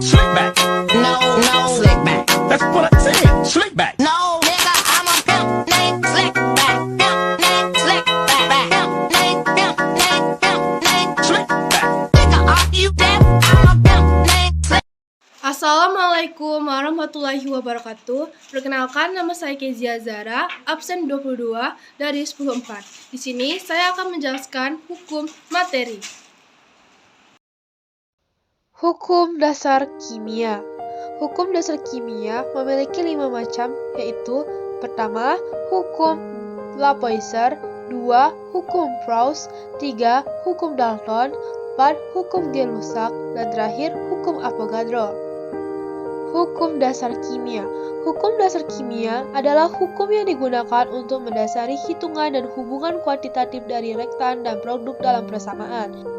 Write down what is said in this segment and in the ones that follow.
Slick back. No, slick back. That's what I said. Slick back. No, nigga, I'm a pimp named Slick Back. Pimp named Slick Back. Pimp named Slick back. Nigga, are you deaf? I'm a pimp named Slick. Assalamualaikum warahmatullahi wabarakatuh. Perkenalkan, nama saya Kezia Zara, absen 22 dari 104. Di sini saya akan menjelaskan hukum materi. Hukum dasar kimia. Hukum dasar kimia memiliki 5 macam, yaitu pertama, hukum Lavoisier, 2, hukum Proust, 3, hukum Dalton, 4, hukum Gay-Lussac, dan terakhir, hukum Avogadro. Hukum dasar kimia. Hukum dasar kimia adalah hukum yang digunakan untuk mendasari hitungan dan hubungan kuantitatif dari reaktan dan produk dalam persamaan.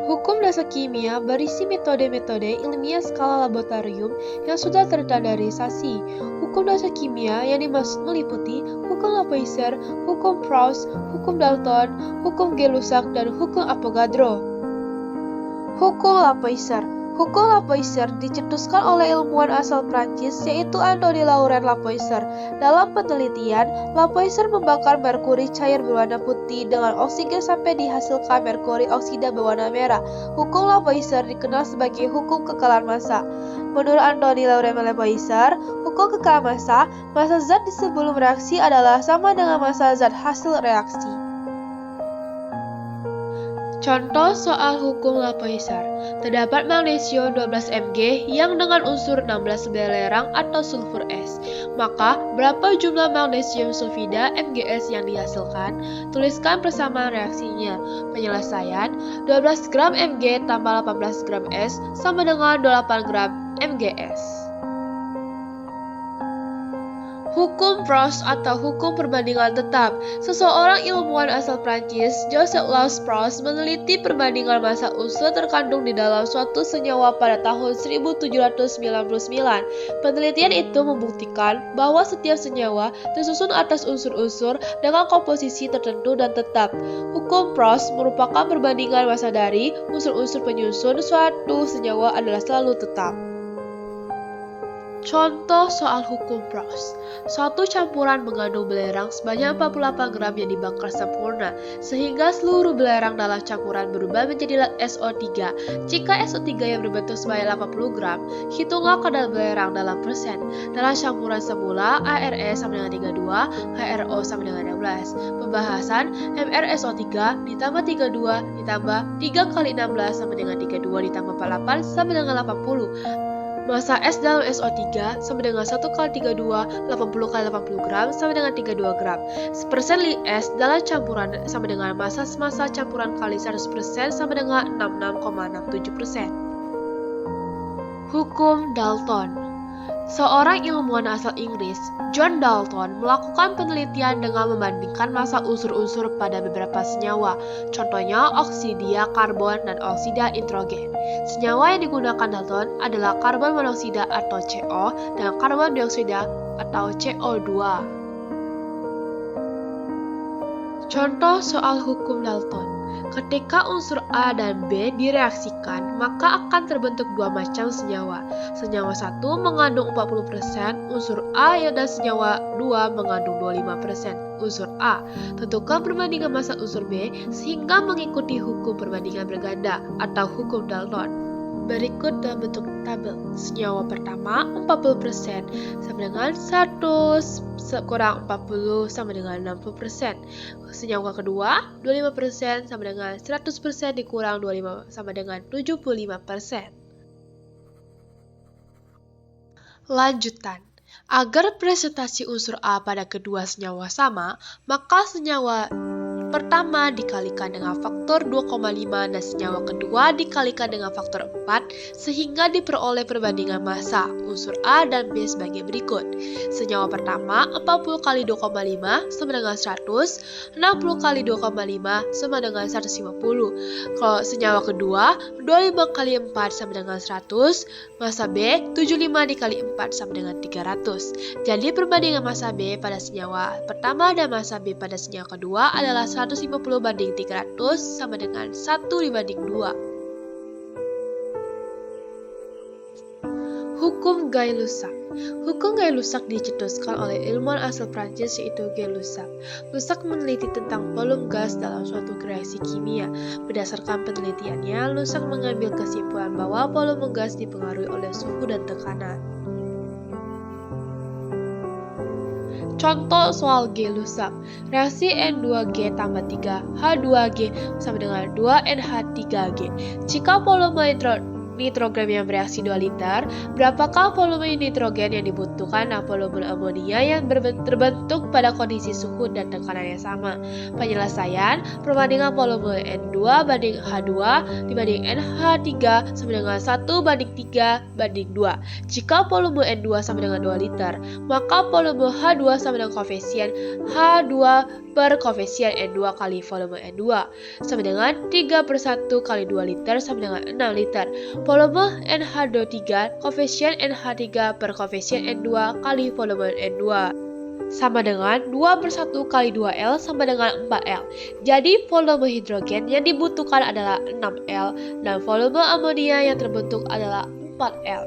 Hukum dasar kimia berisi metode-metode ilmiah skala laboratorium yang sudah terstandarisasi. Hukum dasar kimia yang dimaksud meliputi hukum Lavoisier, hukum Proust, hukum Dalton, hukum Gay-Lussac, dan hukum Avogadro. Hukum Lavoisier. Hukum Lavoisier dicetuskan oleh ilmuwan asal Prancis yaitu Antoine Laurent Lavoisier. Dalam penelitian, Lavoisier membakar merkuri cair berwarna putih dengan oksigen sampai dihasilkan merkuri oksida berwarna merah. Hukum Lavoisier dikenal sebagai hukum kekalahan massa. Menurut Antoine Laurent Lavoisier, hukum kekalahan massa zat di sebelum reaksi adalah sama dengan massa zat hasil reaksi. Contoh soal hukum Lavoisier. Terdapat magnesium 12 Mg yang dengan unsur 16 belerang atau sulfur S. Maka, berapa jumlah magnesium sulfida MgS yang dihasilkan? Tuliskan persamaan reaksinya. Penyelesaian, 12 gram Mg tambah 18 gram S sama dengan 28 gram MgS. Hukum Proust atau hukum perbandingan tetap. Seseorang ilmuwan asal Prancis, Joseph-Louis Proust, meneliti perbandingan massa unsur terkandung di dalam suatu senyawa pada tahun 1799. Penelitian itu membuktikan bahwa setiap senyawa tersusun atas unsur-unsur dengan komposisi tertentu dan tetap. Hukum Proust merupakan perbandingan massa dari unsur-unsur penyusun suatu senyawa adalah selalu tetap. Contoh soal hukum Proust. Suatu campuran mengandung belerang sebanyak 48 gram yang dibakar sempurna, sehingga seluruh belerang dalam campuran berubah menjadi SO3. Jika SO3 yang berbentuk sebanyak 80 gram, hitunglah kadar belerang dalam persen. Dalam campuran semula, ARE sama dengan 32, HRO sama dengan 16. Pembahasan, MrSO3 ditambah 32 ditambah 3 kali 16 sama dengan 32 ditambah 48 sama dengan 80. Massa S dalam SO3 sama dengan 1 kali 32, 80 kali 80 gram sama dengan 32 gram. Persen S dalam campuran sama dengan massa campuran kali 100% sama dengan 66,67%. Hukum Dalton. Seorang ilmuwan asal Inggris, John Dalton, melakukan penelitian dengan membandingkan massa unsur-unsur pada beberapa senyawa, contohnya oksida karbon dan oksida nitrogen. Senyawa yang digunakan Dalton adalah karbon monoksida atau CO dan karbon dioksida atau CO2. Contoh soal hukum Dalton. Ketika unsur A dan B direaksikan, maka akan terbentuk dua macam senyawa. Senyawa 1 mengandung 40% unsur A dan senyawa 2 mengandung 25% unsur A. Tentukan perbandingan massa unsur B sehingga mengikuti hukum perbandingan berganda atau hukum Dalton. Berikut dalam bentuk tabel. Senyawa pertama 40% sama dengan 100 kurang 40 sama dengan 60%. Senyawa kedua 25% sama dengan 100% dikurang 25 sama dengan 75%. Lanjutan. Agar presentasi unsur A pada kedua senyawa sama, maka senyawa pertama dikalikan dengan faktor 2,5 dan senyawa kedua dikalikan dengan faktor 4 sehingga diperoleh perbandingan massa unsur A dan B sebagai berikut. Senyawa pertama 40 kali 2,5 sama dengan 100, 60 kali 2,5 sama dengan 150. Kalau senyawa kedua 25 kali 4 sama dengan 100, massa B 75 dikali 4 sama dengan 300. Jadi perbandingan massa B pada senyawa pertama dan massa B pada senyawa kedua adalah 150 banding 300 sama dengan 1 dibanding 2. Hukum Gay-Lussac. Hukum Gay-Lussac dicetuskan oleh ilmuwan asal Prancis yaitu Gay-Lussac. Lussac meneliti tentang volume gas dalam suatu reaksi kimia. Berdasarkan penelitiannya, Lussac mengambil kesimpulan bahwa volume gas dipengaruhi oleh suhu dan tekanan. Contoh soal Gay-Lussac. Reaksi N2G tambah 3H2G sama dengan 2NH3G. Jika volume nitrogen yang bereaksi 2 liter, berapakah volume nitrogen yang dibutuhkan dan volume amonia yang terbentuk pada kondisi suhu dan tekanan yang sama? Penyelesaian, perbandingan volume N2 banding H2 dibanding NH3 sama dengan 1:3:2. Jika volume N2 sama dengan 2 liter, maka volume H2 sama dengan koefisien H2 per koefisien N2 kali volume N2 sama dengan 3/1 kali 2 liter sama dengan 6 liter. Volume NH23 koefisien NH3 per koefisien N2 kali volume N2 sama dengan 2/1 kali 2L sama dengan 4L. Jadi volume hidrogen yang dibutuhkan adalah 6L dan volume amonia yang terbentuk adalah 4L.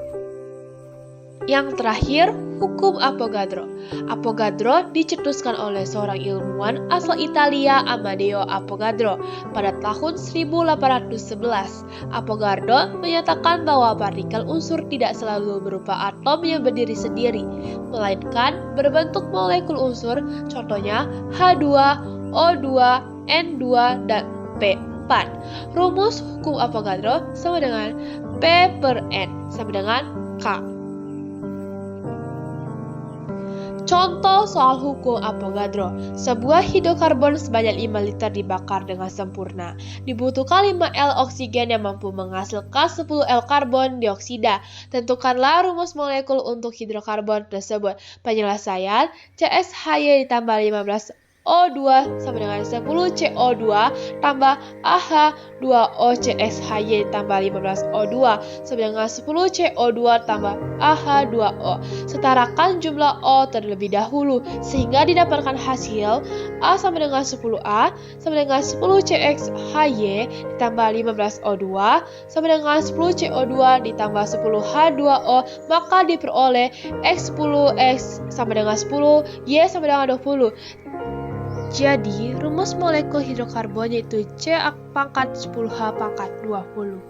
Yang terakhir, hukum Avogadro. Avogadro dicetuskan oleh seorang ilmuwan asal Italia, Amedeo Avogadro, pada tahun 1811. Avogadro menyatakan bahwa partikel unsur tidak selalu berupa atom yang berdiri sendiri, melainkan berbentuk molekul unsur, contohnya H2, O2, N2, dan P4. Rumus hukum Avogadro sama dengan P per N sama dengan K. Contoh soal hukum Avogadro. Sebuah hidrokarbon sebanyak 5 liter dibakar dengan sempurna. Dibutuhkan 5L oksigen yang mampu menghasilkan 10L karbon dioksida. Tentukanlah rumus molekul untuk hidrokarbon tersebut. Penyelesaian, CSHY ditambah 15 O2 sama dengan 10 CO2 tambah AH2O CSHY ditambah 15 O2 sama dengan 10 CO2 tambah AH2O. Setarakan jumlah O terlebih dahulu sehingga didapatkan hasil A sama dengan 10A sama dengan 10 CXHY ditambah 15 O2 sama dengan 10 CO2 ditambah 10 H2O, maka diperoleh X10X sama dengan 10, Y sama dengan 20. Jadi, rumus molekul hidrokarbon yaitu C pangkat 10H pangkat 20.